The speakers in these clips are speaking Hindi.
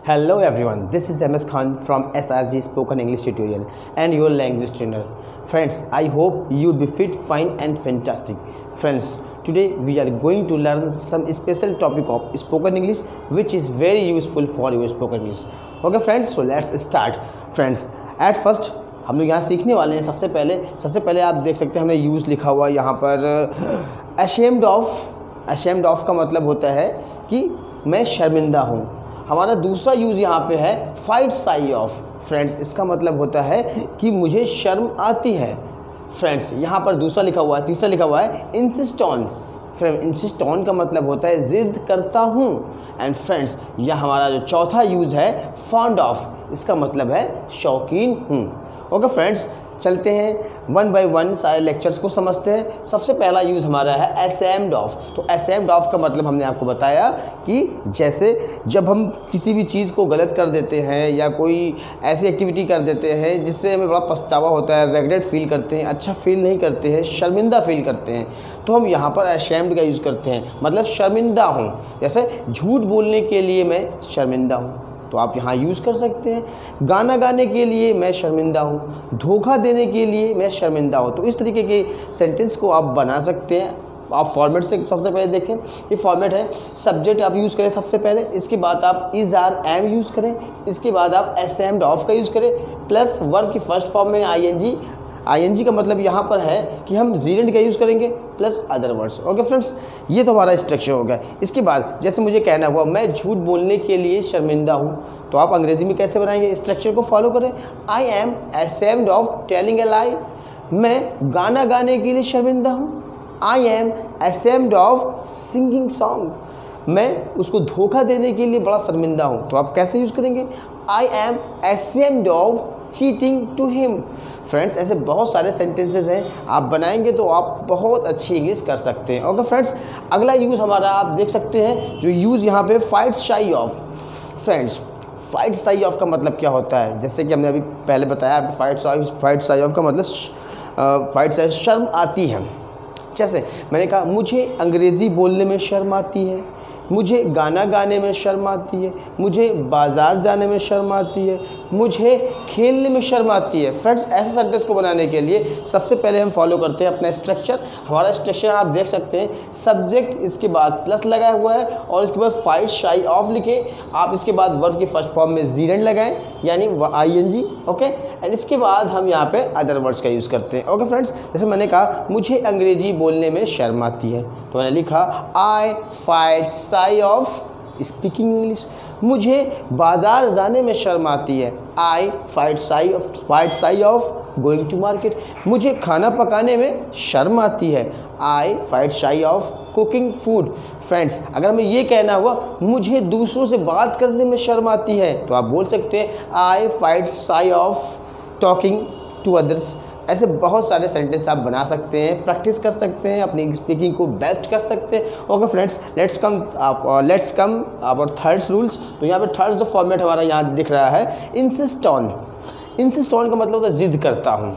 Hello everyone, this is MS Khan from SRG Spoken English Tutorial and your language trainer. Friends, I hope you'll be fit, fine and fantastic. Friends, today we are going to learn some special topic of spoken English which is very useful for your spoken English. Okay friends, so let's start. Friends, at first हम लोग यहाँ सीखने वाले हैं। सबसे पहले आप देख सकते हैं हमने यूज़ लिखा हुआ यहाँ पर ashamed of का मतलब होता है कि मैं शर्मिंदा हूँ। हमारा दूसरा यूज़ यहाँ पे है फाइट साई ऑफ। फ्रेंड्स, इसका मतलब होता है कि मुझे शर्म आती है। फ्रेंड्स, यहाँ पर दूसरा लिखा हुआ है, तीसरा लिखा हुआ है insist on. Friend, insist on का मतलब होता है ज़िद करता हूँ। एंड फ्रेंड्स, यह हमारा जो चौथा यूज़ है फॉन्ड ऑफ, इसका मतलब है शौकीन हूँ। ओके फ्रेंड्स, चलते हैं वन बाय वन सारे लेक्चर्स को समझते हैं। सबसे पहला यूज़ हमारा है ashamed of। तो ashamed of का मतलब हमने आपको बताया कि जैसे जब हम किसी भी चीज़ को गलत कर देते हैं या कोई ऐसी एक्टिविटी कर देते हैं जिससे हमें बड़ा पछतावा होता है, रेग्रेट फील करते हैं, अच्छा फील नहीं करते हैं, शर्मिंदा फील करते हैं, तो हम यहाँ पर ashamed का यूज़ करते हैं, मतलब शर्मिंदा हूँ। जैसे झूठ बोलने के लिए मैं शर्मिंदा हूँ, तो आप यहाँ यूज़ कर सकते हैं। गाना गाने के लिए मैं शर्मिंदा हूँ, धोखा देने के लिए मैं शर्मिंदा हूँ। तो इस तरीके के सेंटेंस को आप बना सकते हैं। आप फॉर्मेट से सबसे पहले देखें, ये फॉर्मेट है। सब्जेक्ट आप यूज़ करें सबसे पहले, इसके बाद आप इज़ आर एम यूज़ करें, इसके बाद आप ashamed ऑफ का यूज़ करें, प्लस वर्ब की फर्स्ट फॉर्म में आईएनजी का मतलब यहाँ पर है कि हम जीरेंट का यूज़ करेंगे plus other words. Okay friends, ये तो हमारा स्ट्रक्चर हो गया। इसके बाद जैसे मुझे कहना हुआ मैं झूठ बोलने के लिए शर्मिंदा हूँ, तो आप अंग्रेज़ी में कैसे बनाएंगे? स्ट्रक्चर को फॉलो करें। I am ashamed of telling a lie. मैं गाना गाने के लिए शर्मिंदा हूँ। I am ashamed of singing song. मैं उसको धोखा देने के लिए बड़ा शर्मिंदा हूँ, तो आप कैसे यूज़ करेंगे? I am ashamed of cheating to him. Friends, ऐसे बहुत सारे सेंटेंसेस हैं, आप बनाएंगे तो आप बहुत अच्छी इंग्लिश कर सकते हैं। ओके फ्रेंड्स, अगला यूज़ हमारा आप देख सकते हैं, जो यूज़ यहाँ पे fight shy of. Friends, fight shy of का मतलब क्या होता है? जैसे कि हमने अभी पहले बताया, फाइट शाई ऑफ का मतलब फाइट शाई शर्म आती है। जैसे मैंने कहा मुझे अंग्रेज़ी बोलने में शर्म आती है, मुझे गाना गाने में शर्म आती है, मुझे बाज़ार जाने में शर्म आती है, मुझे खेलने में शर्म आती है। फ्रेंड्स, ऐसे सेंटेंस को बनाने के लिए सबसे पहले हम फॉलो करते हैं अपना स्ट्रक्चर। हमारा स्ट्रक्चर आप देख सकते हैं, सब्जेक्ट इसके बाद प्लस लगाया हुआ है और इसके बाद फाइट शाई ऑफ लिखें। आप इसके बाद वर्ब की फर्स्ट फॉर्म में जीरेंट लगाएं, यानी आईएनजी। ओके, एंड इसके बाद हम यहाँ पे अदर वर्ड्स का यूज़ करते हैं। ओके फ्रेंड्स, जैसे मैंने कहा मुझे अंग्रेज़ी बोलने में शर्म आती है, तो मैंने लिखा I fight shy of speaking English. मुझे बाज़ार जाने में शर्म आती है, I fight shy of going to market. मुझे खाना पकाने में शर्म आती है, I fight shy of cooking food. Friends, अगर हमें ये कहना हुआ मुझे दूसरों से बात करने में शर्म आती है, तो आप बोल सकते हैं I fight shy of talking to others. ऐसे बहुत सारे सेंटेंस आप बना सकते हैं, प्रैक्टिस कर सकते हैं, अपनी स्पीकिंग को बेस्ट कर सकते हैं। Okay friends, let's come our third rules. तो यहाँ पे थर्ड जो फॉर्मेट हमारा यहाँ दिख रहा है, इंसिस्ट ऑन। इंसिस्ट ऑन का मतलब होता है ज़िद करता हूँ।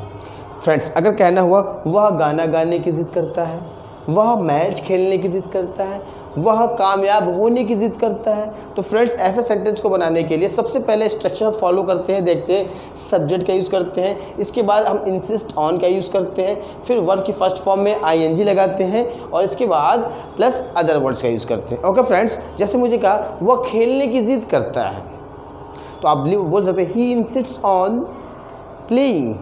फ्रेंड्स, अगर कहना हुआ वह गाना गाने की ज़िद करता है, वह मैच खेलने की ज़िद करता है, वह कामयाब होने की ज़िद करता है, तो फ्रेंड्स ऐसे सेंटेंस को बनाने के लिए सबसे पहले स्ट्रक्चर फॉलो करते हैं, देखते हैं। सब्जेक्ट का यूज़ करते हैं, इसके बाद हम इंसिस्ट ऑन का यूज़ करते हैं, फिर वर्ब की फर्स्ट फॉर्म में आईएनजी लगाते हैं और इसके बाद प्लस अदर वर्ड्स का यूज़ करते हैं। ओके फ्रेंड्स, जैसे मुझे कहा वह खेलने की ज़िद करता है, तो आप बोल सकते हैं ही इंसिस्ट्स ऑन प्लेइंग।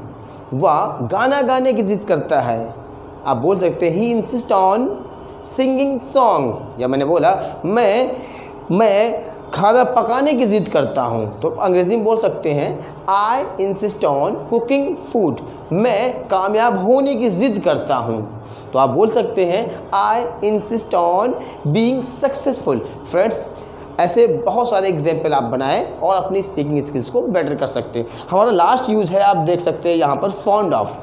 वह गाना गाने की ज़िद करता है, आप बोल सकते हैं ही इंसिस्ट ऑन सिंगिंग सॉन्ग। या मैंने बोला मैं खाना पकाने की ज़िद करता हूँ, तो अंग्रेज़ी में बोल सकते हैं I insist on cooking food. मैं कामयाब होने की ज़िद करता हूँ, तो आप बोल सकते हैं I insist on being successful. Friends, ऐसे बहुत सारे एग्जाम्पल आप बनाएं और अपनी स्पीकिंग स्किल्स को बेटर कर सकते हैं। हमारा लास्ट यूज़ है, आप देख सकते हैं यहाँ पर फॉन्ड ऑफ।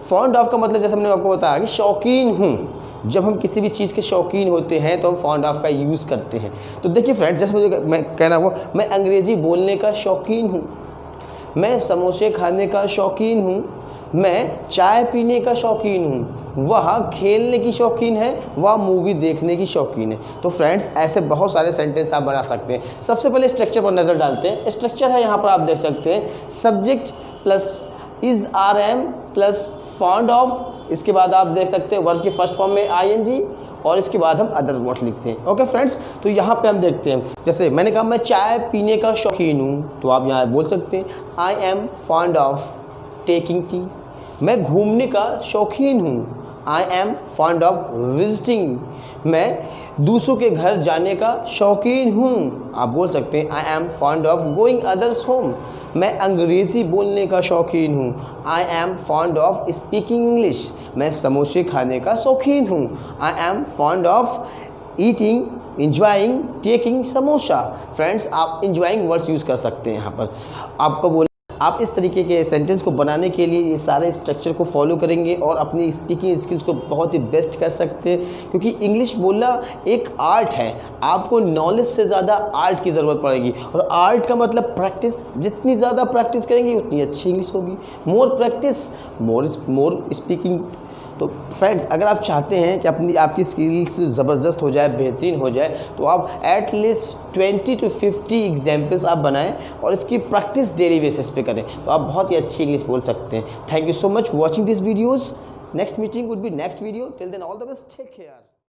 फॉन्ड ऑफ का मतलब जैसे हमने आपको बताया कि शौकीन हूँ। जब हम किसी भी चीज़ के शौकीन होते हैं तो हम फॉन्ड ऑफ का यूज़ करते हैं। तो देखिए फ्रेंड्स, जैसे मुझे मैं कहना हुआ मैं अंग्रेज़ी बोलने का शौकीन हूँ, मैं समोसे खाने का शौकीन हूँ, मैं चाय पीने का शौकीन हूँ, वह खेलने की शौकीन है, वह मूवी देखने की शौकीन है। तो फ्रेंड्स ऐसे बहुत सारे सेंटेंस आप बना सकते हैं। सबसे पहले स्ट्रक्चर पर नज़र डालते हैं। स्ट्रक्चर है यहाँ पर आप देख सकते हैं, subject plus is are am plus fond of, इसके बाद आप देख सकते हैं वर्ब के फर्स्ट फॉर्म में आईएनजी और इसके बाद हम अदर वर्ड लिखते हैं। ओके फ्रेंड्स, तो यहाँ पे हम देखते हैं, जैसे मैंने कहा मैं चाय पीने का शौकीन हूँ, तो आप यहाँ बोल सकते हैं I am fond of taking tea. मैं घूमने का शौकीन हूँ, I am fond of visiting. मैं दूसरों के घर जाने का शौकीन हूँ, आप बोल सकते हैं I am fond of going others home. मैं अंग्रेज़ी बोलने का शौकीन हूँ, I am fond of speaking English. मैं समोसे खाने का शौकीन हूँ, I am fond of eating enjoying taking samosa. Friends आप इंजॉइंग वर्ड्स यूज़ कर सकते हैं यहाँ पर। आपको बोल आप इस तरीके के सेंटेंस को बनाने के लिए ये सारे स्ट्रक्चर को फॉलो करेंगे और अपनी स्पीकिंग स्किल्स को बहुत ही बेस्ट कर सकते हैं, क्योंकि इंग्लिश बोलना एक आर्ट है। आपको नॉलेज से ज़्यादा आर्ट की ज़रूरत पड़ेगी, और आर्ट का मतलब प्रैक्टिस। जितनी ज़्यादा प्रैक्टिस करेंगे उतनी अच्छी इंग्लिश होगी। More practice more speaking. तो फ्रेंड्स अगर आप चाहते हैं कि आपकी स्किल्स ज़बरदस्त हो जाए, बेहतरीन हो जाए, तो आप एटलीस्ट 20 to 50 एग्जाम्पल्स आप बनाएं और इसकी प्रैक्टिस डेली बेसिस पे करें, तो आप बहुत ही अच्छी इंग्लिश बोल सकते हैं। Thank you so much watching this videos. Next meeting would be next video. Till then all the best, take care.